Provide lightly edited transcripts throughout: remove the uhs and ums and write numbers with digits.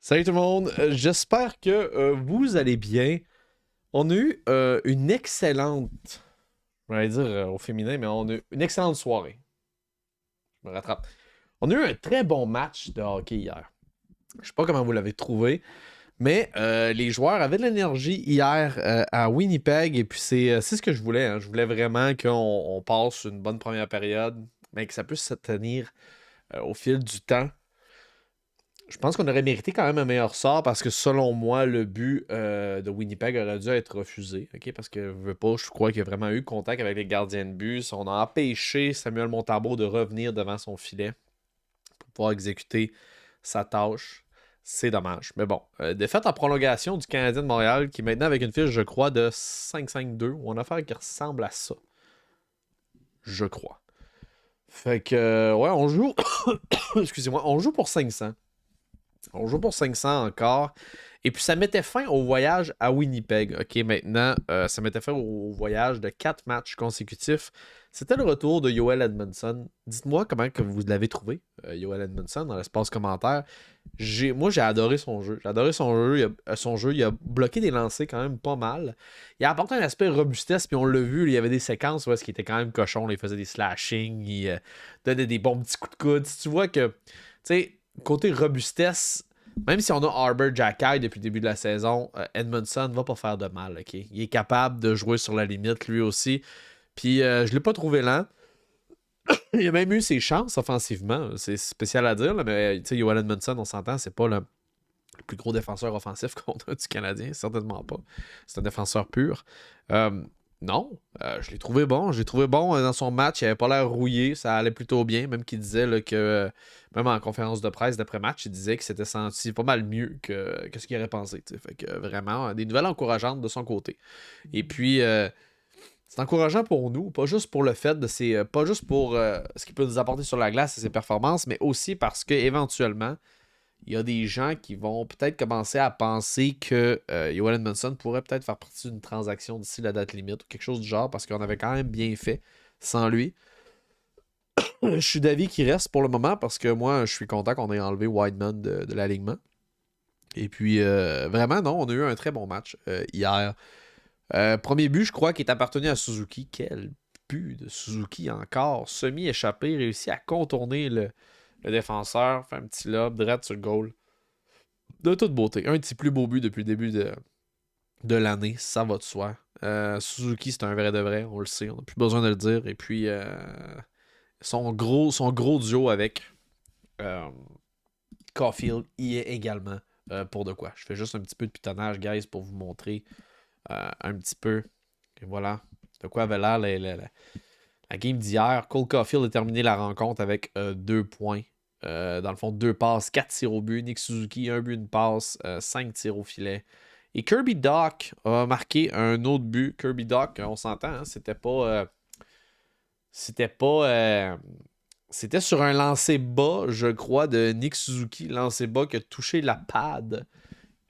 Salut tout le monde, j'espère que vous allez bien. On a eu une excellente, je vais dire au féminin, mais on a eu une excellente soirée. Je me rattrape. On a eu un très bon match de hockey hier. Je sais pas comment vous l'avez trouvé, mais les joueurs avaient de l'énergie hier à Winnipeg et puis c'est ce que je voulais, hein. Je voulais vraiment qu'on passe une bonne première période, mais que ça puisse se tenir au fil du temps. Je pense qu'on aurait mérité quand même un meilleur sort parce que selon moi, le but de Winnipeg aurait dû être refusé. Ok, parce que je veux pas, je crois qu'il y a vraiment eu contact avec les gardiens de but. On a empêché Samuel Montembeault de revenir devant son filet pour pouvoir exécuter sa tâche. C'est dommage. Mais bon, défaite en prolongation du Canadien de Montréal qui est maintenant avec une fiche, je crois, de 5-5-2 ou une affaire qui ressemble à ça. Je crois. Fait que, ouais, on joue. Excusez-moi, on joue pour 500. On joue pour 500 encore. Et puis, ça mettait fin au voyage à Winnipeg. OK, maintenant, ça mettait fin au voyage de 4 matchs consécutifs. C'était le retour de Joel Edmondson. Dites-moi comment que vous l'avez trouvé, Joel Edmondson, dans l'espace commentaire. Moi, j'ai adoré son jeu. J'ai adoré son jeu. Il a bloqué des lancers quand même pas mal. Il a apporté un aspect robustesse, puis on l'a vu, il y avait des séquences où il était quand même cochon. Là, il faisait des slashings, il donnait des bons petits coups de coude. Si tu vois que, tu sais, côté robustesse, même si on a Arbor Jacky depuis le début de la saison, Edmondson va pas faire de mal. Ok, il est capable de jouer sur la limite lui aussi. Puis je l'ai pas trouvé lent. Il a même eu ses chances offensivement. C'est spécial à dire, là, mais tu sais, Joel Edmondson, on s'entend, c'est pas le plus gros défenseur offensif qu'on a du Canadien, certainement pas. C'est un défenseur pur. Euh, non, je l'ai trouvé bon. Je l'ai trouvé bon dans son match. Il avait pas l'air rouillé. Ça allait plutôt bien. Même qu'il disait là, que, même en conférence de presse d'après-match, il disait qu'il s'était senti pas mal mieux que ce qu'il aurait pensé. T'sais. Fait que vraiment, des nouvelles encourageantes de son côté. Et puis, c'est encourageant pour nous, pas juste pour le fait de pas juste pour ce qu'il peut nous apporter sur la glace et ses performances, mais aussi parce que éventuellement il y a des gens qui vont peut-être commencer à penser que Joel Edmondson pourrait peut-être faire partie d'une transaction d'ici la date limite ou quelque chose du genre parce qu'on avait quand même bien fait sans lui. Je suis d'avis qu'il reste pour le moment parce que moi, je suis content qu'on ait enlevé Wideman de l'alignement. Et puis, vraiment, non, on a eu un très bon match hier. Premier but, je crois, qui est appartenu à Suzuki. Quel but de Suzuki encore. Semi-échappé, réussi à contourner le défenseur, fait un petit lob, direct sur le goal. De toute beauté. Un petit plus beau but depuis le début de l'année, ça va de soi. Suzuki, c'est un vrai de vrai, on le sait, on n'a plus besoin de le dire. Et puis, son gros duo avec euh, Caulfield y est également pour de quoi. Je fais juste un petit peu de pitonnage, guys, pour vous montrer un petit peu. Et voilà, de quoi avait l'air la game d'hier. Cole Caulfield a terminé la rencontre avec 2 points. Dans le fond, 2 passes, 4 tirs au but. Nick Suzuki, un but, une passe, 5 tirs au filet. Et Kirby Dach a marqué un autre but. Kirby Dach, on s'entend, hein, c'était pas. C'était pas. C'était sur un lancer bas, je crois, de Nick Suzuki. Lancer bas qui a touché la pad.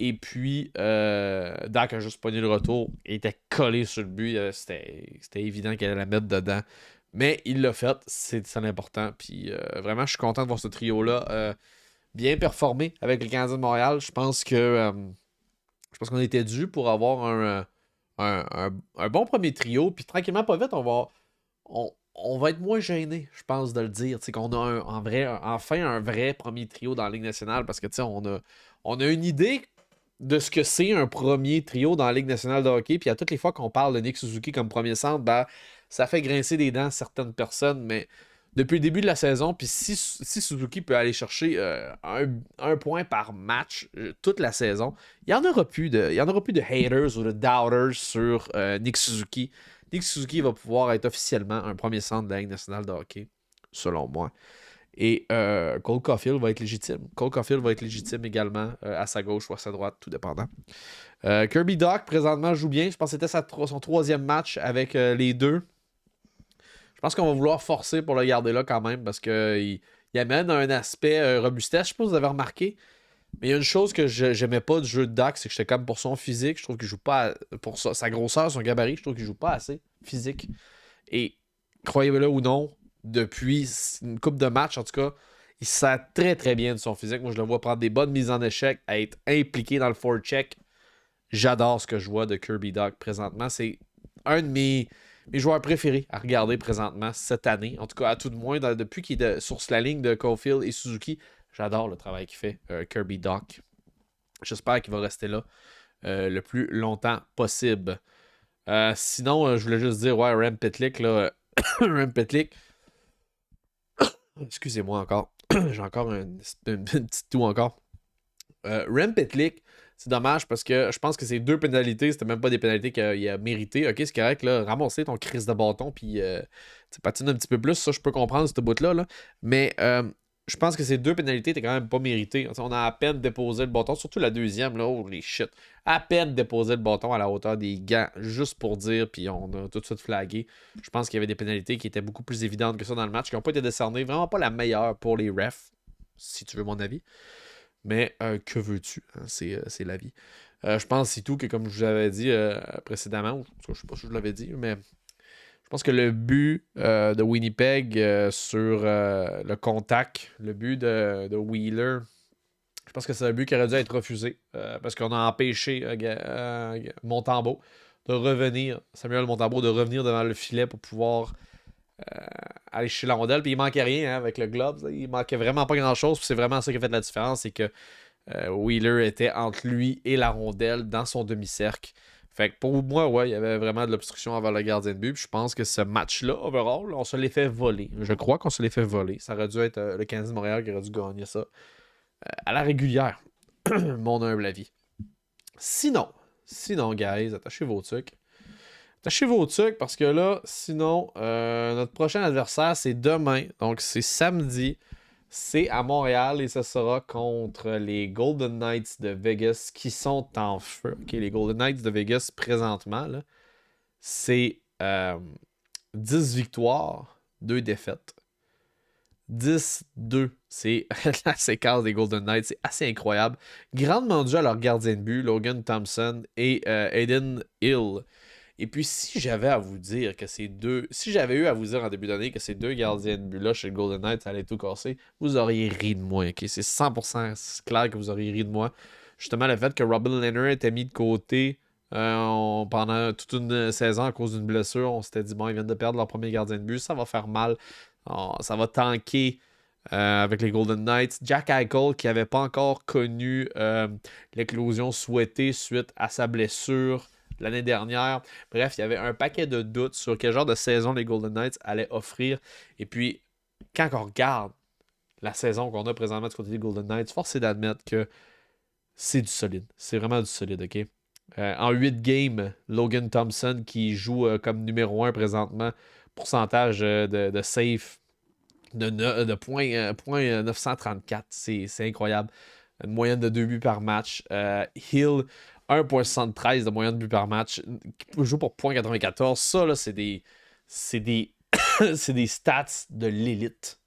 Et puis, Dak a juste pogné le retour. Il était collé sur le but. C'était évident qu'elle allait la mettre dedans. Mais il l'a fait. C'est ça l'important. Puis, vraiment, je suis content de voir ce trio-là bien performer avec le Canadien de Montréal. Je pense qu'on était dû pour avoir un bon premier trio. Puis, tranquillement, pas vite, on va être moins gêné, je pense, de le dire. Qu'on a enfin un vrai premier trio dans la Ligue nationale. Parce que, on a une idée de ce que c'est un premier trio dans la Ligue nationale de hockey. Puis à toutes les fois qu'on parle de Nick Suzuki comme premier centre, ben, ça fait grincer des dents certaines personnes. Mais depuis le début de la saison, puis si Suzuki peut aller chercher un point par match toute la saison, il y en aura plus de haters ou de doubters sur Nick Suzuki. Nick Suzuki va pouvoir être officiellement un premier centre de la Ligue nationale de hockey, selon moi. Et Cole Caulfield va être légitime. Cole Caulfield va être légitime également à sa gauche ou à sa droite, tout dépendant. Kirby Dach, présentement, joue bien. Je pense que c'était son troisième match avec les deux. Je pense qu'on va vouloir forcer pour le garder là quand même parce qu'il amène un aspect robustesse. Je sais pas si vous avez remarqué, mais il y a une chose que j'aimais pas du jeu de Dach, c'est que j'étais comme pour son physique. Je trouve qu'il joue pas pour sa grosseur, son gabarit, je trouve qu'il joue pas assez physique. Et croyez-le ou non, depuis une coupe de match, en tout cas, Il se sert très très bien de son physique. Moi, je le vois prendre des bonnes mises en échec, à être impliqué dans le forecheck. J'adore ce que je vois de Kirby Dach présentement. C'est un de mes joueurs préférés à regarder présentement cette année. En tout cas, à tout de moins, depuis qu'il est sur la ligne de Caulfield et Suzuki, j'adore le travail qu'il fait, Kirby Dach. J'espère qu'il va rester là le plus longtemps possible. Sinon, je voulais juste dire, ouais, Rem Pitlick, là, Rem Pitlick, excusez-moi encore, j'ai encore une petite toux encore. Rem Pitlick, c'est dommage parce que je pense que ces deux pénalités, c'était même pas des pénalités qu'il a mérité. Ok, c'est correct, là, ramasser ton crise de bâton, puis patiner un petit peu plus, ça je peux comprendre, ce bout-là. Là. Mais je pense que ces deux pénalités étaient quand même pas méritées. On a à peine déposé le bâton, surtout la deuxième, là, holy shit. À peine déposé le bâton à la hauteur des gants, juste pour dire, puis on a tout de suite flagué. Je pense qu'il y avait des pénalités qui étaient beaucoup plus évidentes que ça dans le match, qui n'ont pas été décernées. Vraiment pas la meilleure pour les refs, si tu veux mon avis. Mais que veux-tu? Hein? C'est la vie. Je pense c'est tout que, comme je vous avais dit précédemment, je sais pas si je l'avais dit, mais je pense que le but de Winnipeg sur le contact, le but de Wheeler, je pense que c'est un but qui aurait dû être refusé parce qu'on a empêché Montembeault de revenir, Samuel Montembeault, de revenir devant le filet pour pouvoir aller chez la rondelle. Puis il manquait rien hein, avec le glove. Il manquait vraiment pas grand-chose. Puis c'est vraiment ça qui a fait la différence. C'est que Wheeler était entre lui et la rondelle dans son demi-cercle. Fait que pour moi, ouais, il y avait vraiment de l'obstruction envers le gardien de but. Puis je pense que ce match-là, overall, on se l'est fait voler. Je crois qu'on se l'est fait voler. Ça aurait dû être le Canadien de Montréal qui aurait dû gagner ça à la régulière. Mon humble avis. Sinon, guys, attachez vos trucs. Attachez vos trucs parce que là, sinon, notre prochain adversaire, c'est demain. Donc, c'est samedi. C'est à Montréal et ce sera contre les Golden Knights de Vegas qui sont en feu. OK, les Golden Knights de Vegas, présentement, là, c'est 10 victoires, 2 défaites. 10-2. C'est la séquence des Golden Knights. C'est assez incroyable. Grandement dû à leur gardien de but, Logan Thompson et Aiden Hill. Et puis, si j'avais à vous dire que ces deux. Si j'avais eu à vous dire en début d'année que ces deux gardiens de but-là chez le Golden Knights allaient tout casser, vous auriez ri de moi. Okay? C'est 100% clair que vous auriez ri de moi. Justement, le fait que Robin Lehner était mis de côté pendant toute une saison à cause d'une blessure, on s'était dit, bon, ils viennent de perdre leur premier gardien de but, ça va faire mal. Ça va tanker avec les Golden Knights. Jack Eichel, qui n'avait pas encore connu l'éclosion souhaitée suite à sa blessure l'année dernière. Bref, il y avait un paquet de doutes sur quel genre de saison les Golden Knights allaient offrir. Et puis, quand on regarde la saison qu'on a présentement du côté des Golden Knights, force est d'admettre que c'est du solide. C'est vraiment du solide, OK? En 8 games, Logan Thompson, qui joue comme numéro 1 présentement, pourcentage de save de point 934. C'est incroyable. Une moyenne de 2 buts par match. Hill, 1,73 de moyenne de buts par match. Qui joue pour 0,94. Ça, là, c'est des c'est des stats de l'élite.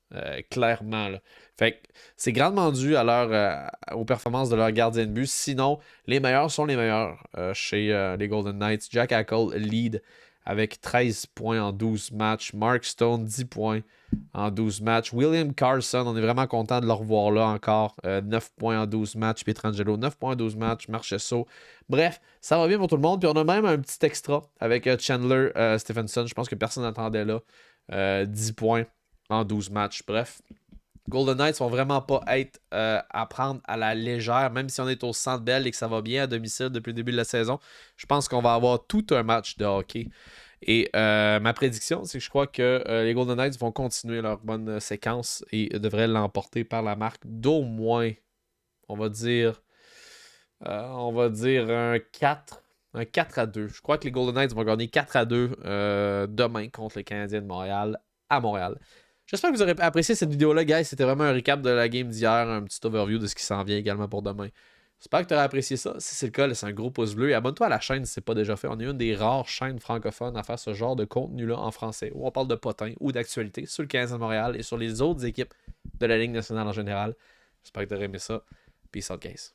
Clairement. Là. Fait que c'est grandement dû à aux performances de leur gardien de but. Sinon, les meilleurs sont les meilleurs chez les Golden Knights. Jack Eichel lead avec 13 points en 12 matchs. Mark Stone, 10 points en 12 matchs. William Carlson, on est vraiment content de le revoir là encore. 9 points en 12 matchs. Pietrangelo, 9 points en 12 matchs. Marchessault. Bref, ça va bien pour tout le monde. Puis on a même un petit extra avec Chandler Stephenson. Je pense que personne n'attendait là. 10 points en 12 matchs. Bref, Golden Knights vont vraiment pas être à prendre à la légère, même si on est au Centre Bell et que ça va bien à domicile depuis le début de la saison. Je pense qu'on va avoir tout un match de hockey. Et ma prédiction, c'est que je crois que les Golden Knights vont continuer leur bonne séquence et devraient l'emporter par la marque d'au moins, on va dire un 4. Un 4-2. Je crois que les Golden Knights vont gagner 4-2 demain contre les Canadiens de Montréal à Montréal. J'espère que vous aurez apprécié cette vidéo-là, guys. C'était vraiment un recap de la game d'hier, un petit overview de ce qui s'en vient également pour demain. J'espère que tu auras apprécié ça. Si c'est le cas, laisse un gros pouce bleu et abonne-toi à la chaîne si ce n'est pas déjà fait. On est une des rares chaînes francophones à faire ce genre de contenu-là en français, où on parle de potins ou d'actualité sur le Canadien de Montréal et sur les autres équipes de la Ligue nationale en général. J'espère que tu auras aimé ça. Peace out, guys.